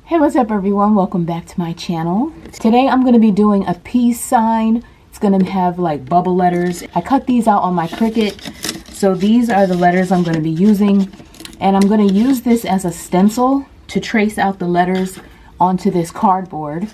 Hey, what's up everyone? Welcome back to my channel. Today I'm going to be doing a peace sign. It's going to have like bubble letters. I cut these out on my Cricut. So these are the letters I'm going to be using. And I'm going to use this as a stencil to trace out the letters onto this cardboard.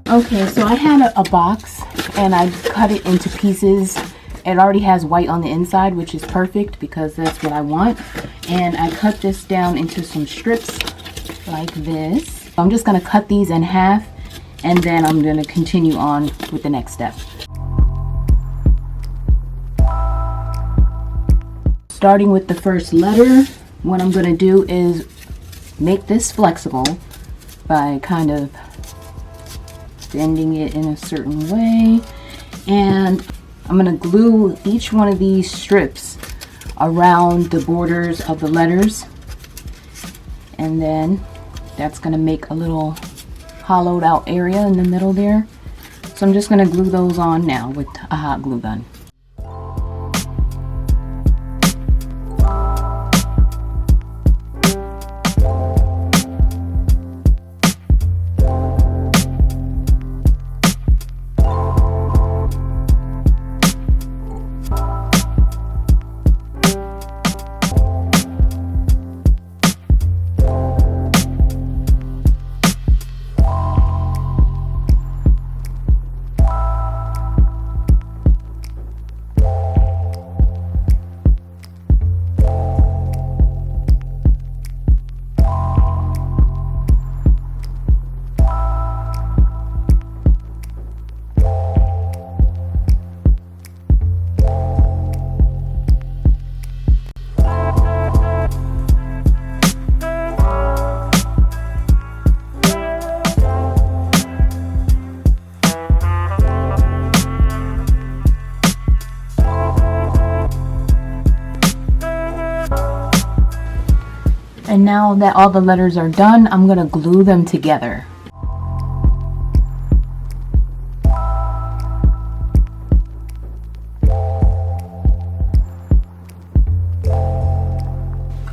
Okay, so I had a box and I cut it into pieces. It already has white on the inside, which is perfect because that's what I want. And I cut this down into some strips like this. I'm just going to cut these in half and then I'm going to continue on with the next step. Starting with the first letter, what I'm going to do is make this flexible by kind of bending it in a certain way, and I'm going to glue each one of these strips around the borders of the letters, and then that's going to make a little hollowed out area in the middle there. So I'm just going to glue those on now with a hot glue gun. And now that all the letters are done, I'm going to glue them together.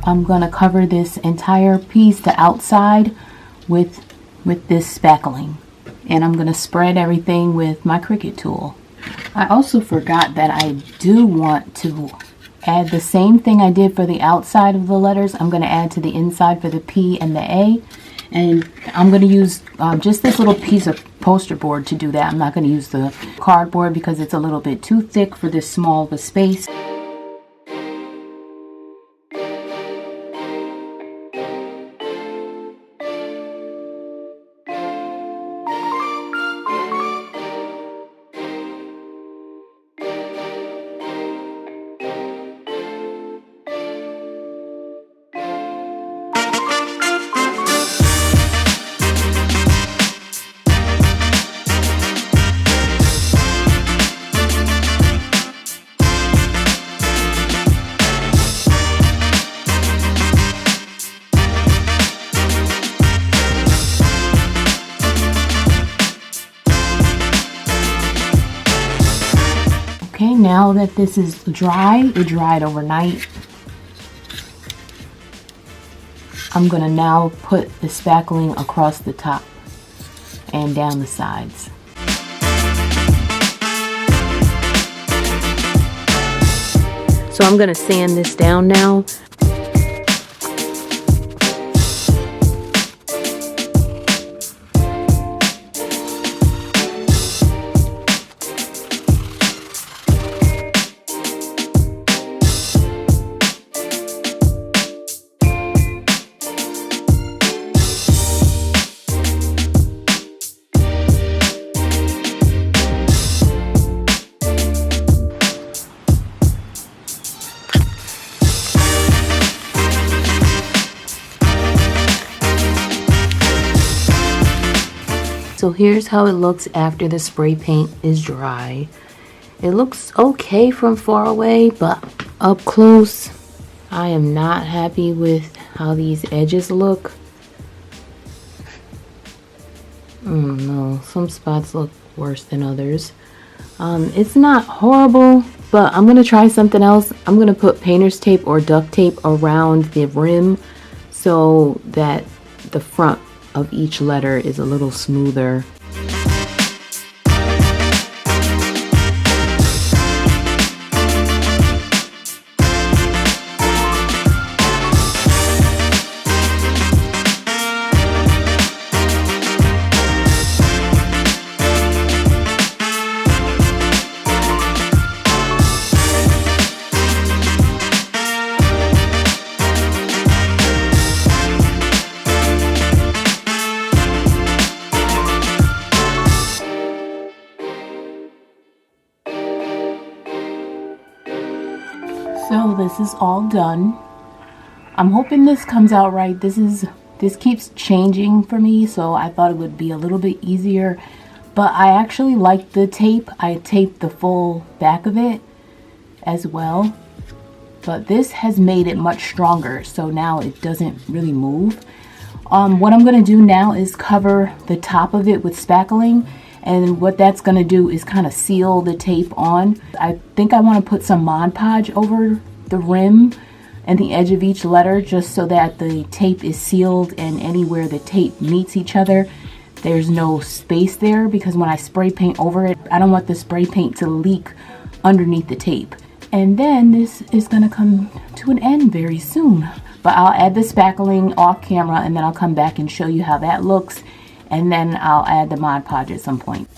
I'm going to cover this entire piece, the outside, with this spackling. And I'm going to spread everything with my Cricut tool. I also forgot that I do want to add the same thing I did for the outside of the letters. I'm going to add to the inside for the P and the A. And I'm going to use just this little piece of poster board to do that. I'm not going to use the cardboard because it's a little bit too thick for this small of a space. Okay, now that this is dry, it dried overnight, I'm going to now put the spackling across the top and down the sides. So I'm going to sand this down now. So here's how it looks after the spray paint is dry. It looks okay from far away, but up close, I am not happy with how these edges look. I don't know, some spots look worse than others. It's not horrible, but I'm gonna try something else. I'm gonna put painter's tape or duct tape around the rim so that the front of each letter is a little smoother. So this is all done. I'm hoping this comes out right. This keeps changing for me, so I thought it would be a little bit easier. But I actually like the tape. I taped the full back of it as well. But this has made it much stronger, so now it doesn't really move. What I'm going to do now is cover the top of it with spackling. And what that's going to do is kind of seal the tape on. I think I want to put some Mod Podge over the rim and the edge of each letter just so that the tape is sealed, and anywhere the tape meets each other, there's no space there, because when I spray paint over it, I don't want the spray paint to leak underneath the tape. And then this is going to come to an end very soon. But I'll add the spackling off camera, and then I'll come back and show you how that looks. And then I'll add the Mod Podge at some point.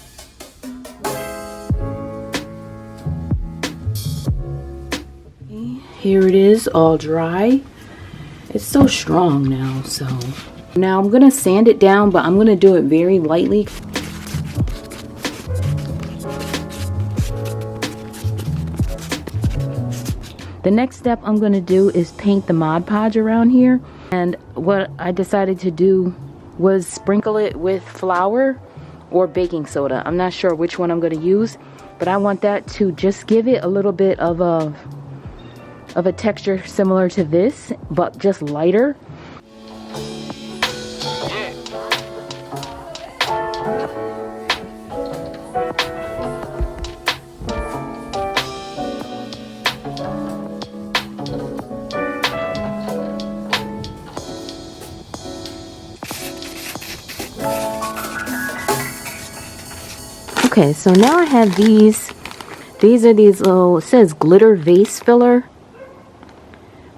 Here it is, all dry. It's so strong now, so. Now I'm gonna sand it down, but I'm gonna do it very lightly. The next step I'm gonna do is paint the Mod Podge around here. And what I decided to do was sprinkle it with flour or baking soda. I'm not sure which one I'm going to use, but I want that to just give it a little bit of a texture similar to this, but just lighter. Okay, so now I have these. These are these little, it says glitter vase filler.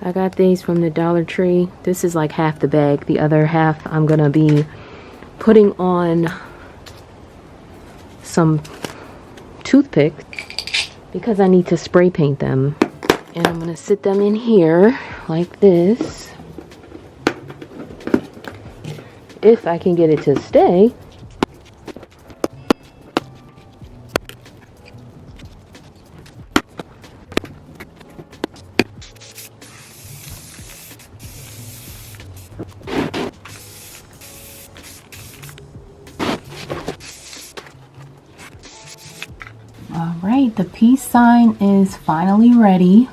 I got these from the Dollar Tree. This is like half the bag. The other half I'm gonna be putting on some toothpicks because I need to spray paint them. And I'm gonna sit them in here like this. If I can get it to stay. Alright, the peace sign is finally ready.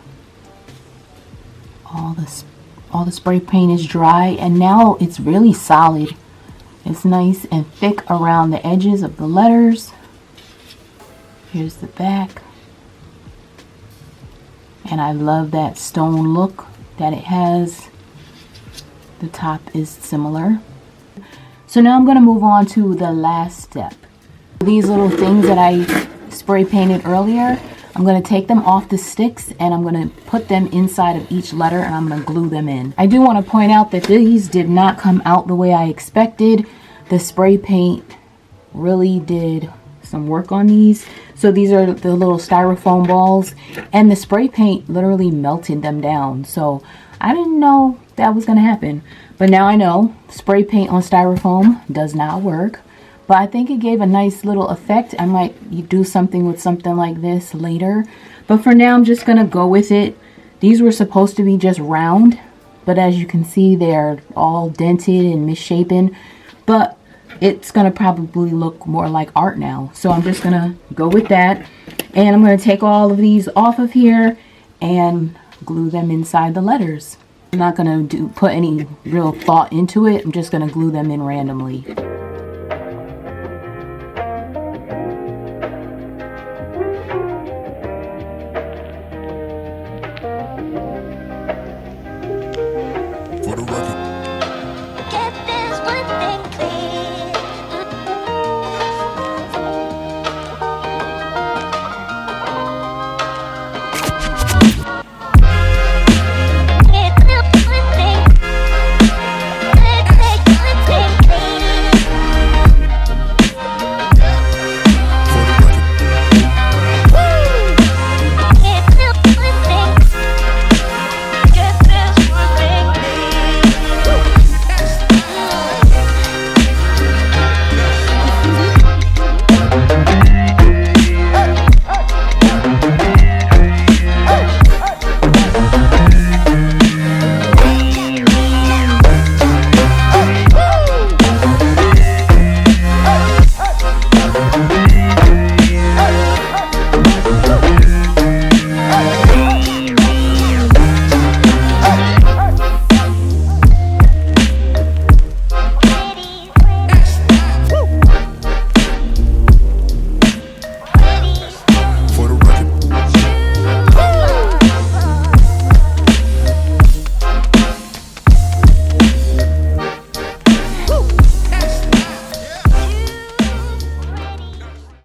All the spray paint is dry, and now it's really solid. It's nice and thick around the edges of the letters. Here's the back. And I love that stone look that it has. The top is similar. So now I'm going to move on to the last step. These little things that I spray painted earlier, I'm going to take them off the sticks and I'm going to put them inside of each letter, and I'm going to glue them in. I do want to point out that these did not come out the way I expected. The spray paint really did some work on these. So these are the little styrofoam balls, and the spray paint literally melted them down. So I didn't know that was going to happen, but now I know spray paint on styrofoam does not work. But I think it gave a nice little effect. I might do something with something like this later. But for now, I'm just going to go with it. These were supposed to be just round, but as you can see, they're all dented and misshapen. But it's gonna probably look more like art now. So I'm just gonna go with that, and I'm gonna take all of these off of here and glue them inside the letters. I'm not gonna put any real thought into it. I'm just gonna glue them in randomly.